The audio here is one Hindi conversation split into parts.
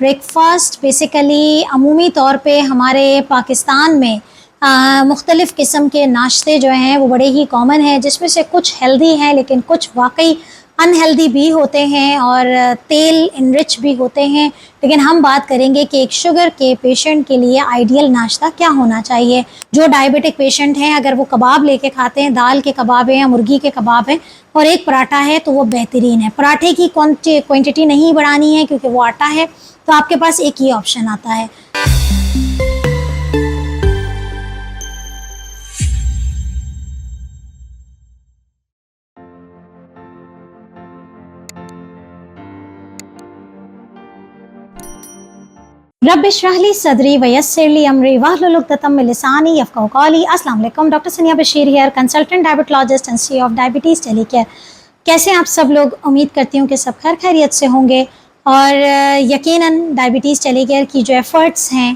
ब्रेकफ़ास्ट बेसिकली अमूमी तौर पे हमारे पाकिस्तान में मुख्तलिफ़ किस्म के नाश्ते जो हैं वो बड़े ही कॉमन हैं, जिसमें से कुछ हेल्दी हैं लेकिन कुछ वाकई अनहेल्दी भी होते हैं और तेल इनरिच भी होते हैं। लेकिन हम बात करेंगे कि एक शुगर के पेशेंट के लिए आइडियल नाश्ता क्या होना चाहिए। जो डायबिटिक पेशेंट हैं, अगर वो कबाब लेके खाते हैं, दाल के कबाब हैं या मुर्गी के कबाब हैं और एक पराठा है तो वो बेहतरीन है। पराठे की क्वांटिटी नहीं बढ़ानी है क्योंकि वो आटा है, तो आपके पास एक ही ऑप्शन आता है। रब इश्रह सदरी वयस्सिरली अमरी वहलुल उक़दतम मिन लिसानी यफ़क़हू क़ौली। अस्सलाम वालेकुम, डॉक्टर सनिया Bashir here, consultant diabetologist and CEO of diabetes टेलीकेयर। कैसे हैं आप सब लोग? उम्मीद करती हूँ कि सब खैर खैरियत से होंगे और यकीनन डायबिटीज़ टेलीकेयर की जो एफ़र्ट्स हैं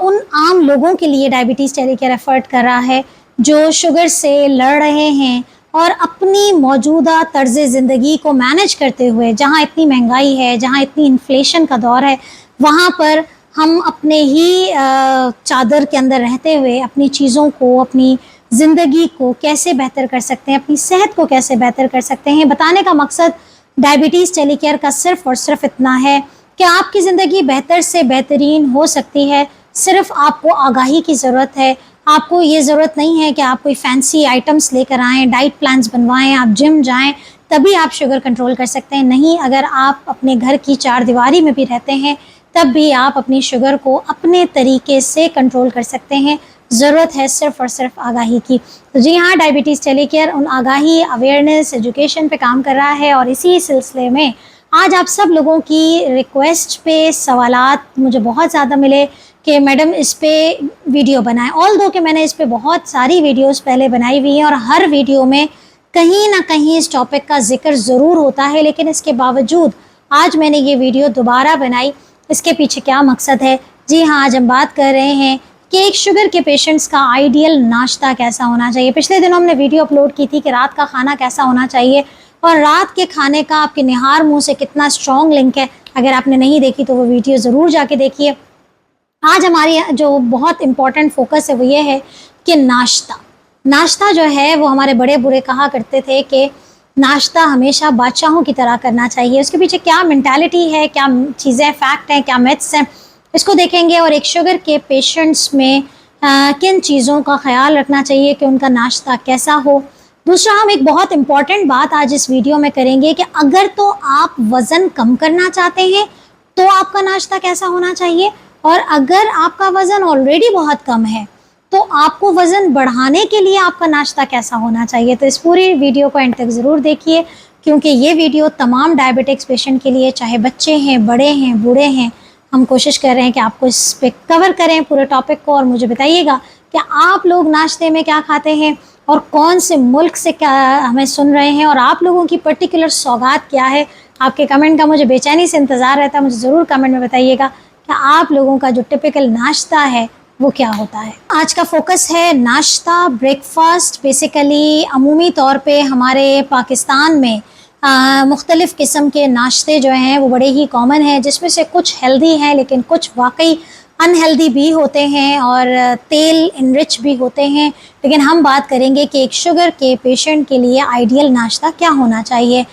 उन आम लोगों के लिए डायबिटीज़ टेलीकेयर एफ़र्ट कर रहा है जो शुगर से लड़ रहे हैं और अपनी मौजूदा तर्ज़ ज़िंदगी को मैनेज करते हुए, जहाँ इतनी महंगाई है, जहाँ इतनी इन्फ्लेशन का दौर है, वहाँ पर हम अपने ही चादर के अंदर रहते हुए अपनी चीज़ों को, अपनी ज़िंदगी को कैसे बेहतर कर सकते हैं, अपनी सेहत को कैसे बेहतर कर सकते हैं। बताने का मकसद डायबिटीज़ टेलीकेयर का सिर्फ़ और सिर्फ इतना है कि आपकी ज़िंदगी बेहतर से बेहतरीन हो सकती है। सिर्फ़ आपको आगाही की ज़रूरत है। आपको ये ज़रूरत नहीं है कि आप कोई फैंसी आइटम्स लेकर आएँ, डाइट प्लान्स बनवाएँ, आप जिम जाएँ तभी आप शुगर कंट्रोल कर सकते हैं। नहीं, अगर आप अपने घर की चारदीवारी में भी रहते हैं तब भी आप अपनी शुगर को अपने तरीके से कंट्रोल कर सकते हैं। ज़रूरत है सिर्फ़ और सिर्फ आगाही की। तो जी हाँ, डायबिटीज़ टेलीकेयर उन आगाही, अवेयरनेस, एजुकेशन पे काम कर रहा है और इसी सिलसिले में आज आप सब लोगों की रिक्वेस्ट पे सवालात मुझे बहुत ज़्यादा मिले कि मैडम इस पे वीडियो बनाएं। ऑल्दो कि मैंने इस पे बहुत सारी वीडियोस पहले बनाई हुई हैं और हर वीडियो में कहीं ना कहीं इस टॉपिक का जिक्र ज़रूर होता है, लेकिन इसके बावजूद आज मैंने ये वीडियो दोबारा बनाई। इसके पीछे क्या मकसद है? जी हाँ, आज हम बात कर रहे हैं कि एक शुगर के पेशेंट्स का आइडियल नाश्ता कैसा होना चाहिए। पिछले दिनों हमने वीडियो अपलोड की थी कि रात का खाना कैसा होना चाहिए और रात के खाने का आपके निहार मुंह से कितना स्ट्रॉन्ग लिंक है। अगर आपने नहीं देखी तो वो वीडियो ज़रूर जाके देखिए। आज हमारी जो बहुत इम्पॉर्टेंट फोकस है वो ये है कि नाश्ता जो है वो हमारे बड़े बूढ़े कहा करते थे कि नाश्ता हमेशा बादशाहों की तरह करना चाहिए। उसके पीछे क्या मेंटालिटी है, क्या चीज़ें फैक्ट हैं, क्या मिथ्स हैं, इसको देखेंगे। और एक शुगर के पेशेंट्स में किन चीज़ों का ख्याल रखना चाहिए कि उनका नाश्ता कैसा हो। दूसरा, हम एक बहुत इम्पॉर्टेंट बात आज इस वीडियो में करेंगे कि अगर तो आप वज़न कम करना चाहते हैं तो आपका नाश्ता कैसा होना चाहिए, और अगर आपका वज़न ऑलरेडी बहुत कम है तो आपको वज़न बढ़ाने के लिए आपका नाश्ता कैसा होना चाहिए। तो इस पूरी वीडियो को एंड तक ज़रूर देखिए क्योंकि ये वीडियो तमाम डायबिटिक्स पेशेंट के लिए, चाहे बच्चे हैं, बड़े हैं, बूढ़े हैं, हम कोशिश कर रहे हैं कि आपको इस पे कवर करें पूरे टॉपिक को। और मुझे बताइएगा कि आप लोग नाश्ते में क्या खाते हैं और कौन से मुल्क से क्या हमें सुन रहे हैं और आप लोगों की पर्टिकुलर सौगात क्या है। आपके कमेंट का मुझे बेचैनी से इंतज़ार रहता है। मुझे ज़रूर कमेंट में बताइएगा कि आप लोगों का जो टिपिकल नाश्ता है वो क्या होता है। आज का फोकस है नाश्ता, ब्रेकफ़ास्ट। बेसिकली अमूमी तौर पे हमारे पाकिस्तान में मुख्तलिफ़ किस्म के नाश्ते जो हैं वो बड़े ही कॉमन हैं, जिसमें से कुछ हेल्दी हैं लेकिन कुछ वाकई अनहेल्दी भी होते हैं और तेल इनरिच भी होते हैं। लेकिन हम बात करेंगे कि एक शुगर के पेशेंट के लिए आइडियल नाश्ता क्या होना चाहिए।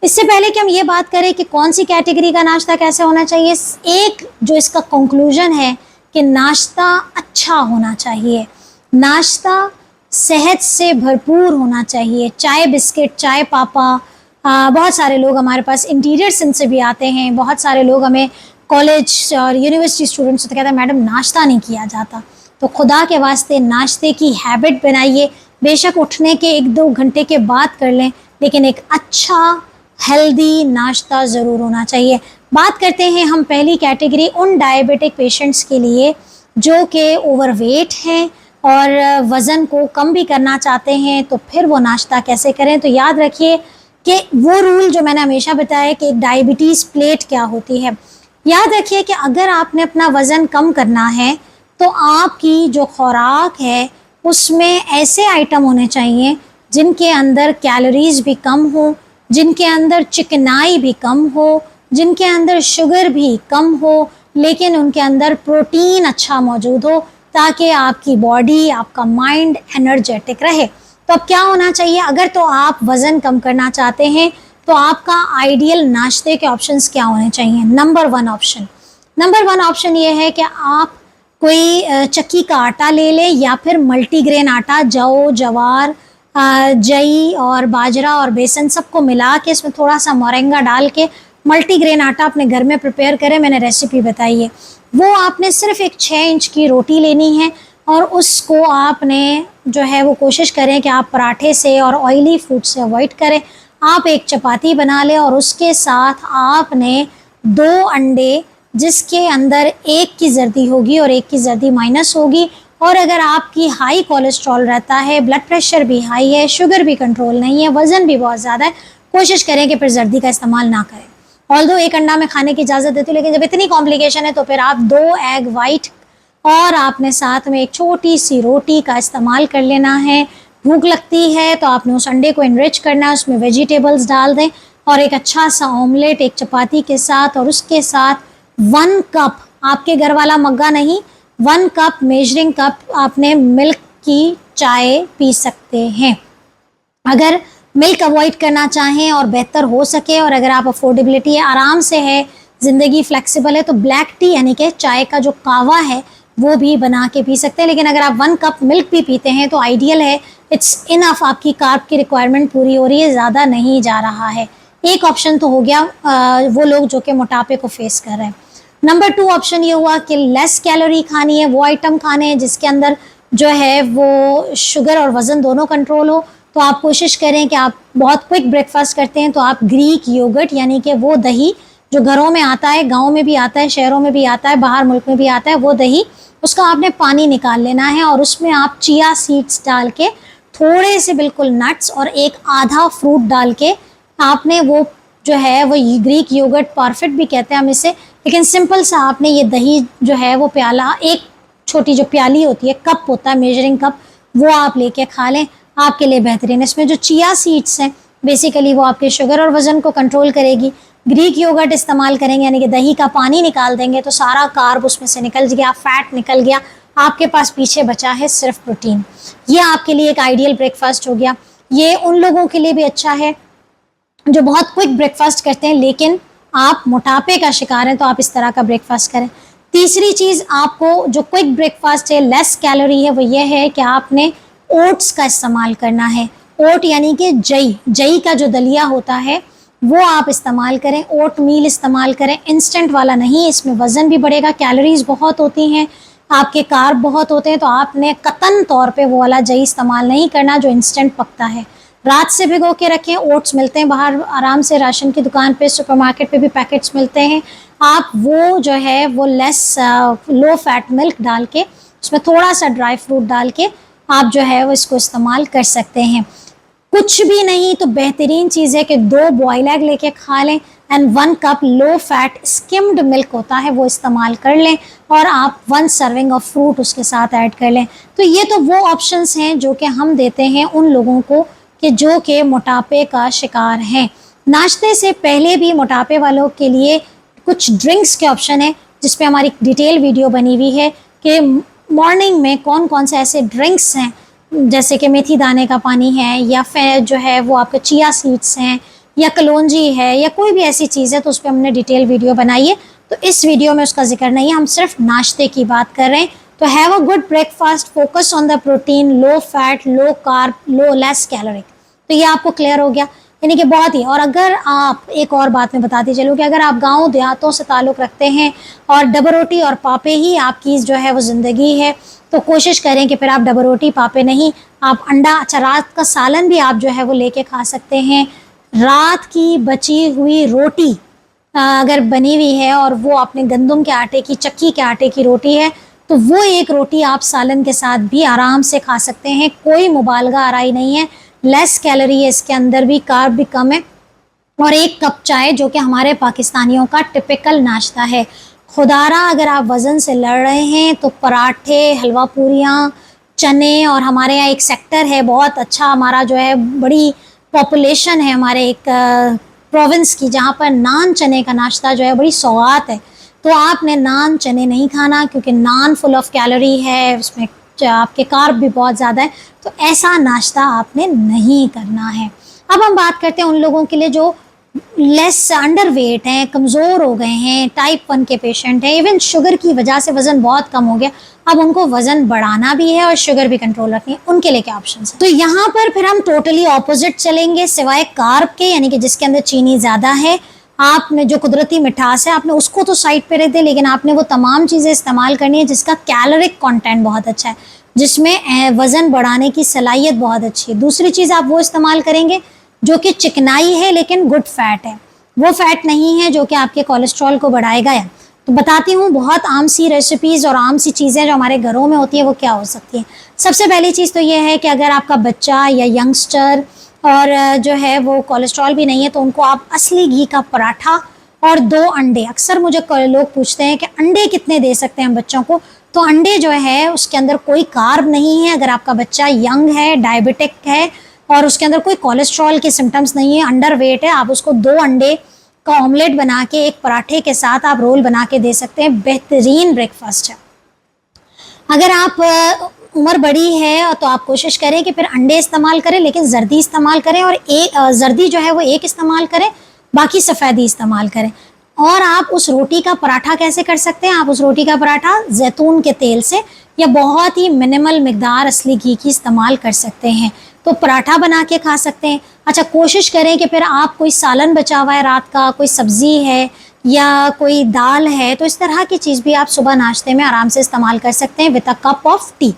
इससे पहले कि हम ये बात करें कि कौन सी कैटेगरी का नाश्ता कैसे होना चाहिए, एक जो इसका कंक्लूजन है कि नाश्ता अच्छा होना चाहिए, नाश्ता सेहत से भरपूर होना चाहिए। चाय बिस्किट, चाय पापा, बहुत सारे लोग हमारे पास इंटीरियर सिंध से भी आते हैं। बहुत सारे लोग हमें कॉलेज और यूनिवर्सिटी स्टूडेंट्स से तो कहते हैं मैडम नाश्ता नहीं किया जाता। तो खुदा के वास्ते नाश्ते की हैबिट बनाइए। बेशक उठने के 1-2 घंटे के बाद कर लें, लेकिन एक अच्छा हेल्दी नाश्ता ज़रूर होना चाहिए। बात करते हैं हम पहली कैटेगरी उन डायबिटिक पेशेंट्स के लिए जो कि ओवरवेट हैं और वज़न को कम भी करना चाहते हैं, तो फिर वो नाश्ता कैसे करें। तो याद रखिए कि वो रूल जो मैंने हमेशा बताया कि एक डायबिटीज़ प्लेट क्या होती है। याद रखिए कि अगर आपने अपना वज़न कम करना है तो आपकी जो खुराक है उसमें ऐसे आइटम होने चाहिए जिनके अंदर कैलोरीज़ भी कम हो, जिनके अंदर चिकनाई भी कम हो, जिनके अंदर शुगर भी कम हो लेकिन उनके अंदर प्रोटीन अच्छा मौजूद हो, ताकि आपकी बॉडी, आपका माइंड एनर्जेटिक रहे। तो अब क्या होना चाहिए, अगर तो आप वज़न कम करना चाहते हैं तो आपका आइडियल नाश्ते के ऑप्शंस क्या होने चाहिए। नंबर वन ऑप्शन ये है कि आप कोई चक्की का आटा ले लें या फिर मल्टीग्रेन आटा, जौ, जवार, जई और बाजरा और बेसन सबको मिला के इसमें थोड़ा सा मोरिंगा डाल के मल्टीग्रेन आटा अपने घर में प्रिपेयर करें। मैंने रेसिपी बताई है। वो आपने सिर्फ एक 6 इंच की रोटी लेनी है और उसको आपने जो है वो कोशिश करें कि आप पराठे से और ऑयली फूड से अवॉइड करें। आप एक चपाती बना लें और उसके साथ आपने 2 अंडे, जिसके अंदर एक की जर्दी होगी और एक की जर्दी माइनस होगी। और अगर आपकी हाई कोलेस्ट्रॉल रहता है, ब्लड प्रेशर भी हाई है, शुगर भी कंट्रोल नहीं है, वज़न भी बहुत ज़्यादा है, कोशिश करें कि फिर जर्दी का इस्तेमाल ना करें। ऑल्दो एक अंडा में खाने की इजाज़त देती हूँ, लेकिन जब इतनी कॉम्प्लिकेशन है तो फिर आप 2 एग वाइट और आपने साथ में एक छोटी सी रोटी का इस्तेमाल कर लेना है। भूख लगती है तो आपने उस अंडे को इनरिच करना है, उसमें वेजिटेबल्स डाल दें और एक अच्छा सा ऑमलेट एक चपाती के साथ, और उसके साथ 1 कप, आपके घर वाला मग्गा नहीं, 1 कप मेजरिंग कप आपने मिल्क की चाय पी सकते हैं। अगर मिल्क अवॉइड करना चाहें और बेहतर हो सके, और अगर आप अफोर्डेबिलिटी है, आराम से है, ज़िंदगी फ्लेक्सिबल है, तो ब्लैक टी यानी कि चाय का जो कावा है वो भी बना के पी सकते हैं। लेकिन अगर आप 1 कप मिल्क भी पीते हैं तो आइडियल है, इट्स इनफ, आपकी कार्ब की रिक्वायरमेंट पूरी हो रही है, ज़्यादा नहीं जा रहा है। एक ऑप्शन तो हो गया वो लोग जो कि मोटापे को फेस कर रहे हैं। नंबर 2 ऑप्शन ये हुआ कि लेस कैलोरी खानी है, वो आइटम खाने हैं जिसके अंदर जो है वो शुगर और वज़न दोनों कंट्रोल हो। तो आप कोशिश करें कि आप बहुत क्विक ब्रेकफास्ट करते हैं तो आप ग्रीक योगर्ट यानी कि वो दही जो घरों में आता है, गाँव में भी आता है, शहरों में भी आता है, बाहर मुल्क में भी आता है, वो दही, उसका आपने पानी निकाल लेना है और उसमें आप चिया सीड्स डाल के, थोड़े से बिल्कुल नट्स और एक आधा फ्रूट डाल के आपने वो जो है वो ग्रीक योगर्ट, परफेक्ट भी कहते हैं हम इसे, लेकिन सिंपल सा आपने ये दही जो है वो प्याला, एक छोटी जो प्याली होती है, कप होता है मेजरिंग कप, वो आप लेके खा लें, आपके लिए बेहतरीन। इसमें जो चिया सीड्स हैं बेसिकली वो आपके शुगर और वज़न को कंट्रोल करेगी। ग्रीक योगर्ट इस्तेमाल करेंगे यानी कि दही का पानी निकाल देंगे तो सारा कार्ब उसमें से निकल गया, फैट निकल गया, आपके पास पीछे बचा है सिर्फ प्रोटीन। ये आपके लिए एक आइडियल ब्रेकफास्ट हो गया। ये उन लोगों के लिए भी अच्छा है जो बहुत क्विक ब्रेकफास्ट करते हैं लेकिन आप मोटापे का शिकार हैं, तो आप इस तरह का ब्रेकफास्ट करें। तीसरी चीज़ आपको जो क्विक ब्रेकफास्ट है, लेस कैलोरी है, वो ये है कि आपने ओट्स का इस्तेमाल करना है। ओट यानी कि जई का जो दलिया होता है वो आप इस्तेमाल करें, ओट मील इस्तेमाल करें, इंस्टेंट वाला नहीं, इसमें वज़न भी बढ़ेगा, कैलोरीज बहुत होती हैं, आपके कार्ब बहुत होते हैं, तो आपने कतन तौर पे वो वाला जई इस्तेमाल नहीं करना जो इंस्टेंट पकता है। रात से भिगो के रखें, ओट्स मिलते हैं बाहर आराम से, राशन की दुकान पे, सुपरमार्केट पे भी पैकेट्स मिलते हैं। आप वो जो है वो लेस लो फैट मिल्क डाल के, उसमें थोड़ा सा ड्राई फ्रूट डाल के आप जो है वो इसको इस्तेमाल कर सकते हैं। कुछ भी नहीं तो बेहतरीन चीज़ है कि 2 बॉयल एग लेके खा लें and 1 cup low fat skimmed milk होता है वो इस्तेमाल कर लें, और आप 1 सर्विंग ऑफ फ्रूट उसके साथ ऐड कर लें। तो ये तो वो ऑप्शंस हैं जो कि हम देते हैं उन लोगों को कि जो कि मोटापे का शिकार हैं। नाश्ते से पहले भी मोटापे वालों के लिए कुछ ड्रिंक्स के ऑप्शन है जिस पे हमारी डिटेल वीडियो बनी हुई है कि मॉर्निंग में कौन कौन से ऐसे ड्रिंक्स हैं, जैसे कि मेथी दाने का पानी है या फिर जो है वो आपके चिया सीड्स हैं या कलौंजी है या कोई भी ऐसी चीज़ है, तो उस पर हमने डिटेल वीडियो बनाई है। तो इस वीडियो में उसका जिक्र नहीं है, हम सिर्फ नाश्ते की बात कर रहे हैं। तो have a good breakfast, focus on the protein, low fat, low carb, low less caloric. तो ये आपको क्लियर हो गया, यानी कि बहुत ही। और अगर आप एक और बात में बताती चलूँ कि अगर आप गांव देहातों से ताल्लुक़ रखते हैं और डबल रोटी और पापे ही आपकी जो है वो ज़िंदगी है, तो कोशिश करें कि फिर आप डबल रोटी पापे नहीं, आप अंडा, अच्छा रात का सालन भी आप जो है वो लेके खा सकते हैं। रात की बची हुई रोटी अगर बनी हुई है और वो आपने गंदम के आटे की, चक्की के आटे की रोटी है, तो वो एक रोटी आप सालन के साथ भी आराम से खा सकते हैं, कोई मुबालगा आराई नहीं है, लेस कैलोरी है इसके अंदर भी, कार्ब भी कम है। और 1 कप चाय जो कि हमारे पाकिस्तानियों का टिपिकल नाश्ता है। खुदारा अगर आप वज़न से लड़ रहे हैं तो पराठे, हलवा पूरियाँ, चने, और हमारे यहाँ एक सेक्टर है बहुत अच्छा, हमारा जो है बड़ी पॉपुलेशन है, हमारे एक प्रोविंस की, जहाँ पर नान चने का नाश्ता जो है बड़ी सौगात है, तो आपने नान चने नहीं खाना, क्योंकि नान फुल ऑफ कैलोरी है, उसमें आपके कार्ब भी बहुत ज़्यादा है, तो ऐसा नाश्ता आपने नहीं करना है। अब हम बात करते हैं उन लोगों के लिए जो लेस अंडर वेट हैं, कमज़ोर हो गए हैं, टाइप 1 के पेशेंट हैं, इवन शुगर की वजह से वज़न बहुत कम हो गया, अब उनको वज़न बढ़ाना भी है और शुगर भी कंट्रोल रखनी है, उनके लिए क्या ऑप्शन है? तो यहाँ पर फिर हम टोटली ऑपोजिट चलेंगे, सिवाय कार्ब के, यानी कि जिसके अंदर चीनी ज़्यादा है, आपने जो कुदरती मिठास है आपने उसको तो साइड पे रख दे, लेकिन आपने वो तमाम चीज़ें इस्तेमाल करनी है जिसका कैलोरिक कंटेंट बहुत अच्छा है, जिसमें वज़न बढ़ाने की सलाहियत बहुत अच्छी है। दूसरी चीज़ आप वो इस्तेमाल करेंगे जो कि चिकनाई है लेकिन गुड फैट है, वो फैट नहीं है जो कि आपके कोलेस्ट्रॉल को बढ़ाएगा। या तो बताती हूँ बहुत आम सी रेसिपीज़ और आम सी चीज़ें जो हमारे घरों में होती है वो क्या हो सकती हैं। सबसे पहली चीज़ तो ये है कि अगर आपका बच्चा या यंगस्टर और जो है वो कोलेस्ट्रॉल भी नहीं है, तो उनको आप असली घी का पराठा और 2 अंडे, अक्सर मुझे लोग पूछते हैं कि अंडे कितने दे सकते हैं हम बच्चों को, तो अंडे जो है उसके अंदर कोई कार्ब नहीं है। अगर आपका बच्चा यंग है, डायबिटिक है और उसके अंदर कोई कोलेस्ट्रॉल के सिम्टम्स नहीं है, अंडर वेट है, आप उसको 2 अंडे का ऑमलेट बना के एक पराठे के साथ आप रोल बना के दे सकते हैं, बेहतरीन ब्रेकफास्ट है। अगर आप उम्र बड़ी है तो आप कोशिश करें कि फिर अंडे इस्तेमाल करें, लेकिन जर्दी इस्तेमाल करें, और जर्दी जो है वो एक इस्तेमाल करें, बाकी सफ़ेदी इस्तेमाल करें। और आप उस रोटी का पराठा कैसे कर सकते हैं? आप उस रोटी का पराठा जैतून के तेल से या बहुत ही मिनिमल मिकदार असली घी की इस्तेमाल कर सकते हैं, तो पराठा बना के खा सकते हैं। अच्छा, कोशिश करें कि फिर आप कोई सालन बचा हुआ है रात का, कोई सब्ज़ी है या कोई दाल है, तो इस तरह की चीज़ भी आप सुबह नाश्ते में आराम से इस्तेमाल कर सकते हैं with a cup of T.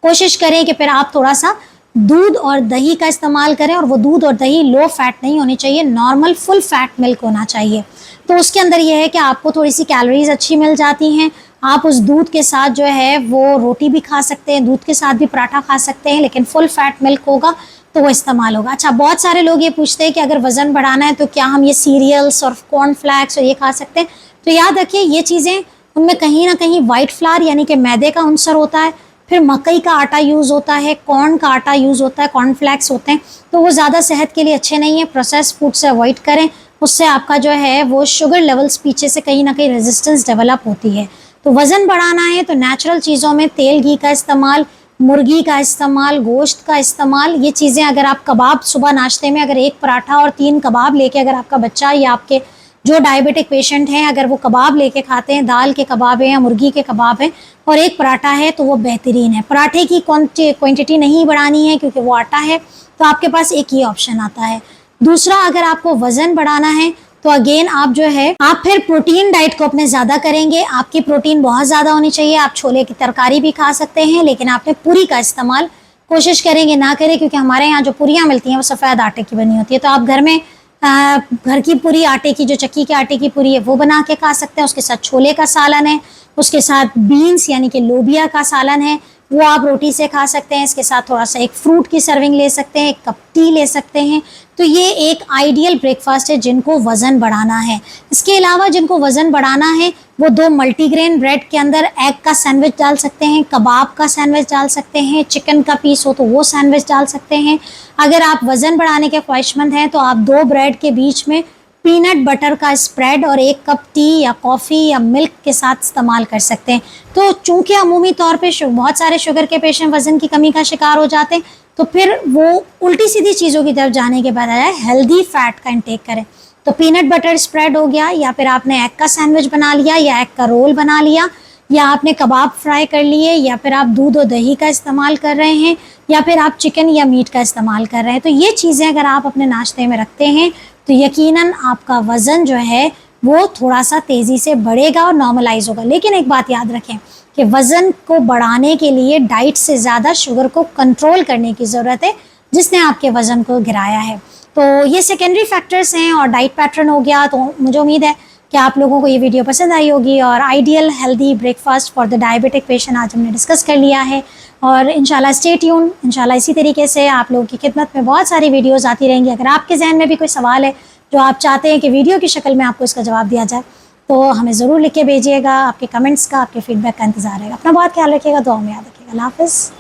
कोशिश करें कि फिर आप थोड़ा सा दूध और दही का इस्तेमाल करें, और वो दूध और दही लो फैट नहीं होनी चाहिए, नॉर्मल फुल फैट मिल्क होना चाहिए। तो उसके अंदर ये है कि आपको थोड़ी सी कैलोरीज अच्छी मिल जाती हैं। आप उस दूध के साथ जो है वो रोटी भी खा सकते हैं, दूध के साथ भी पराठा खा सकते हैं, लेकिन फुल फैट मिल्क होगा तो वो इस्तेमाल होगा। अच्छा, बहुत सारे लोग ये पूछते हैं कि अगर वज़न बढ़ाना है तो क्या हम ये सीरियल्स और कॉर्नफ्लैक्स और ये खा सकते हैं? तो याद रखिए ये चीज़ें, उनमें कहीं ना कहीं वाइट फ्लावर यानी कि मैदे का अंसर होता है, फिर मकई का आटा यूज़ होता है, कॉर्न का आटा यूज़ होता है, कॉर्नफ्लैक्स होते हैं, तो वो ज़्यादा सेहत के लिए अच्छे नहीं है। प्रोसेस फूड से अवॉइड करें, उससे आपका जो है वो शुगर लेवल्स पीछे से कहीं ना कहीं रेजिस्टेंस डेवलप होती है। तो वज़न बढ़ाना है तो नेचुरल चीज़ों में तेल घी का इस्तेमाल, मुर्गी का इस्तेमाल, गोश्त का इस्तेमाल, ये चीज़ें अगर आप कबाब सुबह नाश्ते में अगर 1 पराठा और 3 कबाब लेके अगर आपका बच्चा या आपके जो डायबिटिक पेशेंट हैं अगर वो कबाब लेके खाते हैं, दाल के कबाब हैं या मुर्गी के कबाब हैं और 1 पराठा है, तो वो बेहतरीन है। पराठे की क्वांटिटी नहीं बढ़ानी है क्योंकि वो आटा है, तो आपके पास एक ही ऑप्शन आता है। दूसरा, अगर आपको वज़न बढ़ाना है तो अगेन आप जो है आप फिर प्रोटीन डाइट को अपने ज़्यादा करेंगे। आपकी प्रोटीन बहुत ज़्यादा होनी चाहिए। आप छोले की तरकारी भी खा सकते हैं, लेकिन आपने पूरी का इस्तेमाल कोशिश करेंगे ना करें, क्योंकि हमारे यहाँ जो पूरियाँ मिलती हैं वो सफ़ेद आटे की बनी होती है। तो आप घर में घर की पूरी आटे की, जो चक्की के आटे की पूरी है वो बना के खा सकते हैं। उसके साथ छोले का सालन है, उसके साथ बीन्स यानी कि लोबिया का सालन है, वो आप रोटी से खा सकते हैं। इसके साथ थोड़ा सा एक फ्रूट की सर्विंग ले सकते हैं, 1 कप टी ले सकते हैं। तो ये एक आइडियल ब्रेकफास्ट है जिनको वज़न बढ़ाना है। इसके अलावा जिनको वज़न बढ़ाना है वो 2 मल्टीग्रेन ब्रेड के अंदर एग का सैंडविच डाल सकते हैं, कबाब का सैंडविच डाल सकते हैं, चिकन का पीस हो तो वो सैंडविच डाल सकते हैं। अगर आप वज़न बढ़ाने के ख्वाहिशमंद हैं तो आप 2 ब्रेड के बीच में पीनट बटर का स्प्रेड और 1 कप टी या कॉफ़ी या मिल्क के साथ इस्तेमाल कर सकते हैं। तो चूँकि अमूमी तौर पे बहुत सारे शुगर के पेशेंट वज़न की कमी का शिकार हो जाते हैं, तो फिर वो उल्टी सीधी चीज़ों की तरफ जाने के बजाय हेल्दी फैट का इंटेक करें। तो पीनट बटर स्प्रेड हो गया, या फिर आपने एग का सैंडविच बना लिया या एग का रोल बना लिया, या आपने कबाब फ्राई कर लिए, या फिर आप दूध और दही का इस्तेमाल कर रहे हैं, या फिर आप चिकन या मीट का इस्तेमाल कर रहे हैं। तो ये चीज़ें अगर आप अपने नाश्ते में रखते हैं तो यकीनन आपका वज़न जो है वो थोड़ा सा तेज़ी से बढ़ेगा और नॉर्मलाइज होगा। लेकिन एक बात याद रखें कि वज़न को बढ़ाने के लिए डाइट से ज़्यादा शुगर को कंट्रोल करने की ज़रूरत है, जिसने आपके वज़न को गिराया है। तो ये सेकेंडरी फैक्टर्स हैं और डाइट पैटर्न हो गया। तो मुझे उम्मीद है कि आप लोगों को ये वीडियो पसंद आई होगी, और ideal healthy breakfast for the diabetic patient आज हमने डिस्कस कर लिया है। और इंशाल्लाह स्टे ट्यून, इंशाल्लाह इसी तरीके से आप लोगों की खिदमत में बहुत सारी वीडियोस आती रहेंगी। अगर आपके जहन में भी कोई सवाल है जो आप चाहते हैं कि वीडियो की शक्ल में आपको इसका जवाब दिया जाए, तो हमें ज़रूर लिख के भेजिएगा। आपके कमेंट्स का, आपके फीडबैक का इंतज़ार रहेगा। अपना बहुत ख्याल रखिएगा, दुआ में याद रखिएगा। अल्लाह हाफ़िज़।